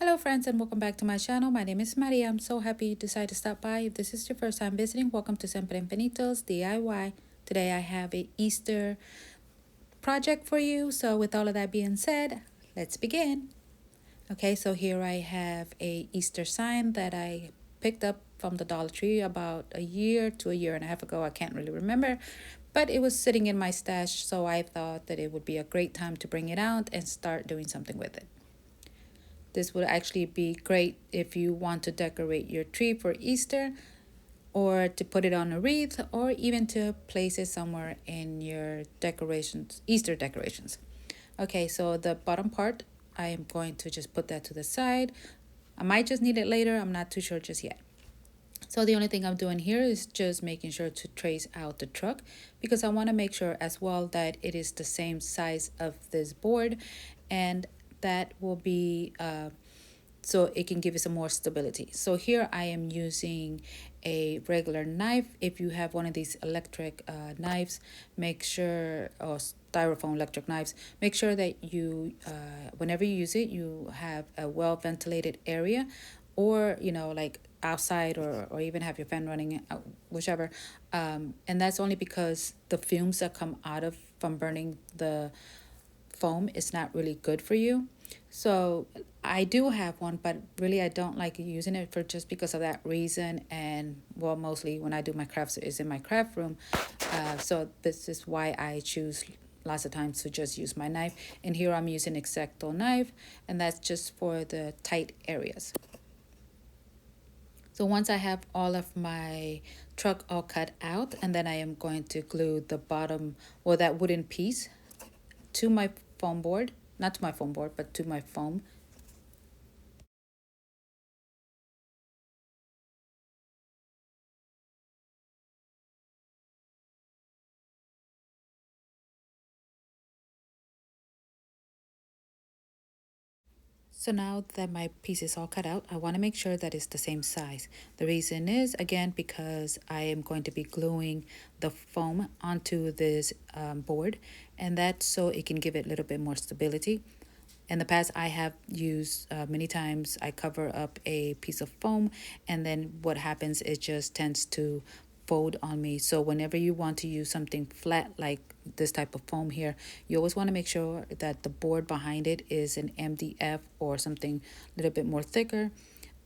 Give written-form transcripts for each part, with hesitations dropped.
Hello friends and welcome back to my channel. My name is Maria. I'm so happy you decided to stop by. If this is your first time visiting, welcome to Siempre Infinitos DIY. Today I have a Easter project for you. So with all of that being said, let's begin. Okay, so here I have a Easter sign that I picked up from the Dollar Tree about a year to a year and a half ago. I can't really remember, but it was sitting in my stash, so I thought that it would be a great time to bring it out and start doing something with it. This would actually be great if you want to decorate your tree for Easter, or to put it on a wreath, or even to place it somewhere in your decorations, Easter decorations. Okay, so the bottom part, I am going to just put that to the side. I might just need it later. I'm not too sure just yet. So the only thing I'm doing here is just making sure to trace out the truck, because I want to make sure as well that it is the same size of this board, and that will be so it can give you some more stability. So here I am using a regular knife. If you have one of these electric knives, make sure, or styrofoam electric knives, make sure that you whenever you use it, you have a well ventilated area, or like outside, or even have your fan running, whichever. And that's only because the fumes that come out of from burning the foam is not really good for you. So I do have one, but really I don't like using it for just because of that reason. And well, mostly when I do my crafts is in my craft room. So this is why I choose lots of times to just use my knife. And here I'm using X-Acto knife, and that's just for the tight areas. So once I have all of my truck all cut out, and then I am going to glue the bottom, or that wooden piece, to my foam board, not to my foam board, but to my foam. So now that my piece is all cut out, I want to make sure that it's the same size. The reason is, again, because I am going to be gluing the foam onto this board, and that's so it can give it a little bit more stability. In the past, I have used many times, I cover up a piece of foam, and then what happens, it just tends to fold on me. So whenever you want to use something flat like this type of foam here, you always want to make sure that the board behind it is an MDF or something a little bit more thicker.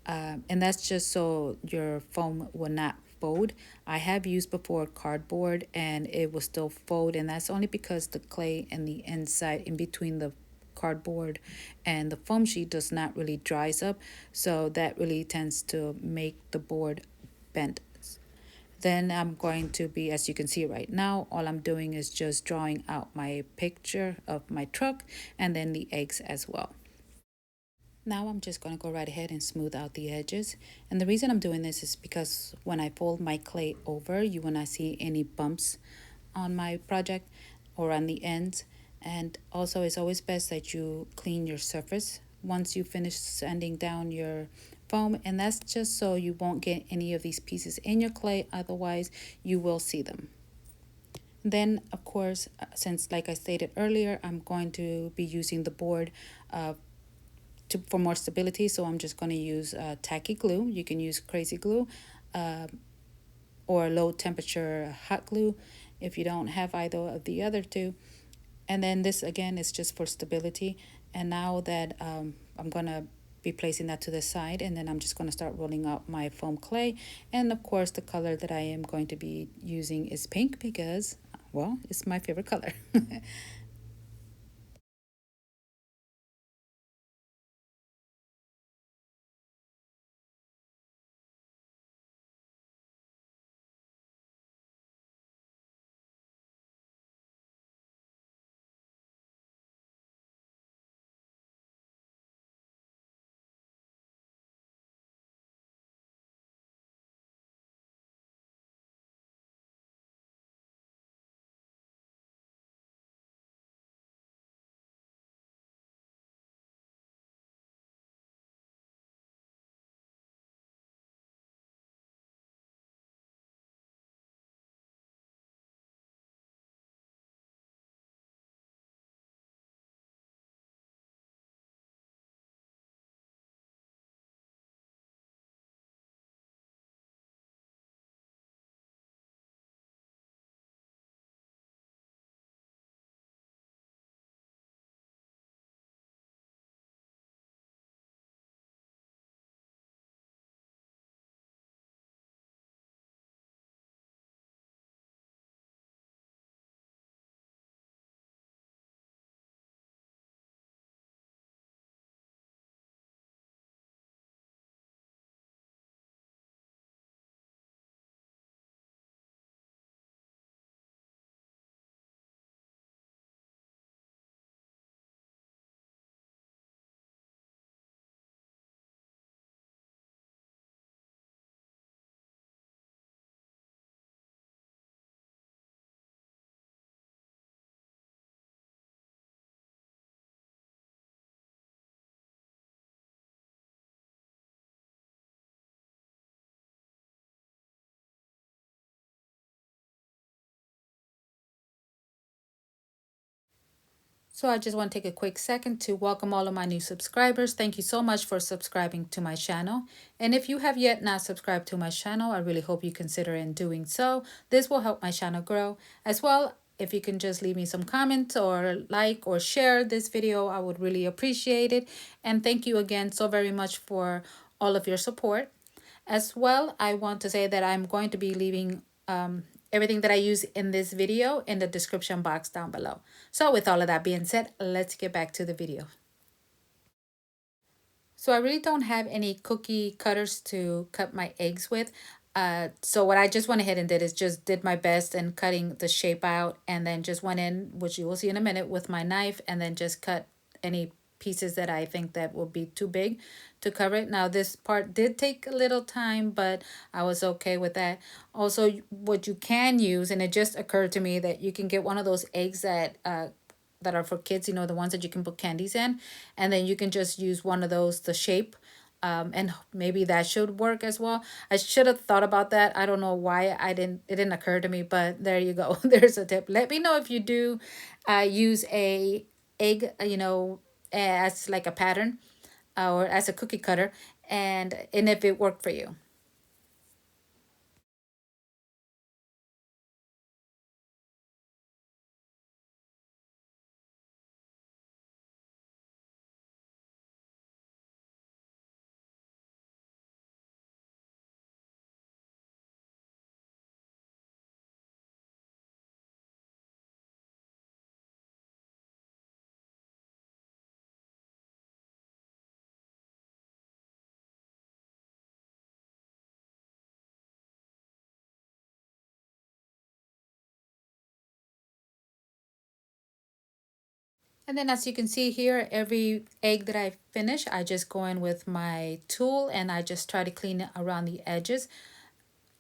And that's just so your foam will not fold. I have used before cardboard and it will still fold, and that's only because the clay and the inside in between the cardboard and the foam sheet does not really dries up, so that really tends to make the board bent. Then I'm going to be, as you can see right now, all I'm doing is just drawing out my picture of my truck and then the eggs as well. Now I'm just going to go right ahead and smooth out the edges. And the reason I'm doing this is because when I fold my clay over, you will not see any bumps on my project or on the ends. And also, it's always best that you clean your surface once you finish sanding down your foam. And that's just so you won't get any of these pieces in your clay. Otherwise, you will see them. Then, of course, since like I stated earlier, I'm going to be using the board for more stability, so I'm just going to use tacky glue. You can use crazy glue, uh, or low temperature hot glue if you don't have either of the other two. And then this again is just for stability. And now that I'm going to be placing that to the side, and then I'm just going to start rolling out my foam clay. And of course, the color that I am going to be using is pink because, well, it's my favorite color. So I just want to take a quick second to welcome all of my new subscribers. Thank you so much for subscribing to my channel. And if you have yet not subscribed to my channel, I really hope you consider in doing so. This will help my channel grow. As well, if you can just leave me some comments or like or share this video, I would really appreciate it. And thank you again so very much for all of your support. As well, I want to say that I'm going to be leaving everything that I use in this video in the description box down below. So with all of that being said, let's get back to the video. So I really don't have any cookie cutters to cut my eggs with. So what I just went ahead and did is just did my best in cutting the shape out, and then just went in, which you will see in a minute, with my knife, and then just cut any pieces that I think that will be too big to cover it. Now this part did take a little time, but I was okay with that. Also, what you can use, and it just occurred to me that you can get one of those eggs that are for kids, you know, the ones that you can put candies in, and then you can just use one of those, the shape, and maybe that should work as well. I should have thought about that. I don't know why it didn't occur to me, but there you go. There's a tip. Let me know if you do use a egg, as like a pattern, or as a cookie cutter, and if it worked for you. And then as you can see here, every egg that I finish, I just go in with my tool and I just try to clean it around the edges.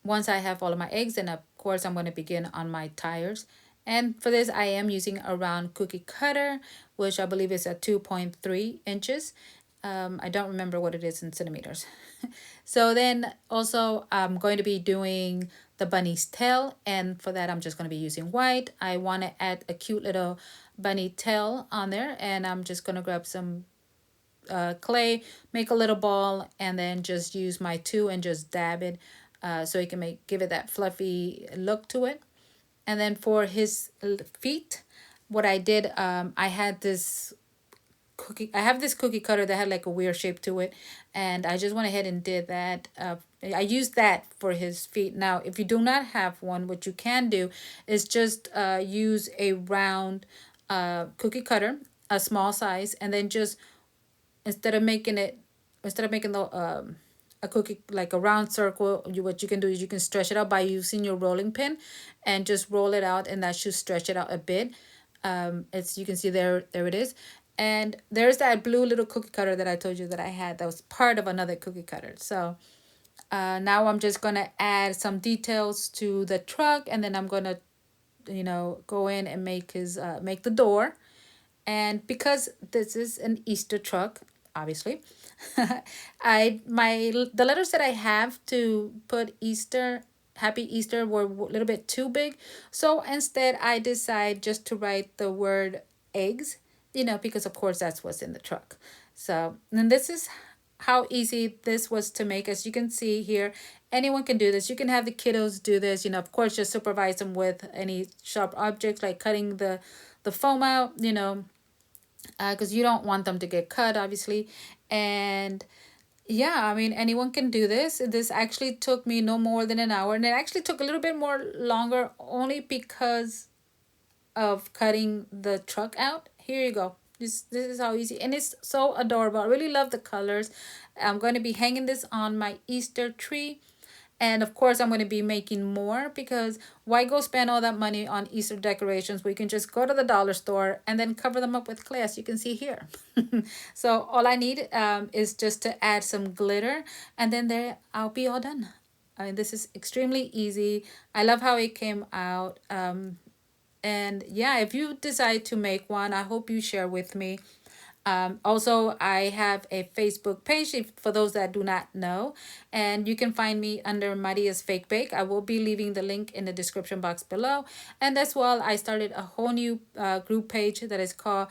Once I have all of my eggs, then of course I'm going to begin on my tires. And for this, I am using a round cookie cutter, which I believe is at 2.3 inches. I don't remember what it is in centimeters. So then also I'm going to be doing the bunny's tail, and for that I'm just going to be using white. I want to add a cute little bunny tail on there, and I'm just going to grab some clay, make a little ball, and then just use my two and just dab it, so you can give it that fluffy look to it. And then for his feet, what I did, I have this cookie cutter that had like a weird shape to it, and I just went ahead and did that. I used that for his feet. Now if you do not have one, what you can do is just use a round cookie cutter, a small size, and then just instead of making it instead of making the a cookie like a round circle, what you can do is you can stretch it out by using your rolling pin and just roll it out, and that should stretch it out a bit. It's, you can see there it is. And there's that blue little cookie cutter that I told you that I had that was part of another cookie cutter. So now I'm just gonna add some details to the truck, and then I'm gonna go in and make the door. And because this is an Easter truck, obviously, the letters that I have to put Easter, Happy Easter, were a little bit too big. So instead I decide just to write the word eggs, because of course that's what's in the truck. So, and this is how easy this was to make. As you can see here, anyone can do this. You can have the kiddos do this, of course just supervise them with any sharp objects like cutting the foam out, because you don't want them to get cut, obviously. And yeah, I mean, anyone can do this. This actually took me no more than an hour, and it actually took a little bit more longer only because of cutting the truck out. Here you go. This is how easy, and it's so adorable. I really love the colors. I'm going to be hanging this on my Easter tree. And of course, I'm going to be making more, because why go spend all that money on Easter decorations? We can just go to the dollar store and then cover them up with clay, as you can see here. So all I need is just to add some glitter, and then there I'll be all done. I mean, this is extremely easy. I love how it came out. And yeah, if you decide to make one, I hope you share with me Also, I have a Facebook page for those that do not know, and you can find me under Maria's Fake Bake. I will be leaving the link in the description box below. And as well, I started a whole new group page that is called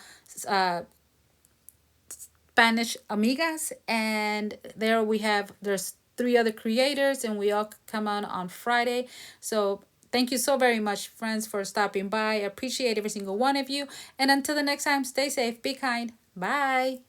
uh, Spanish Amigas, and there's three other creators, and we all come on Friday. So thank you so very much, friends, for stopping by. I appreciate every single one of you. And until the next time, stay safe, be kind. Bye.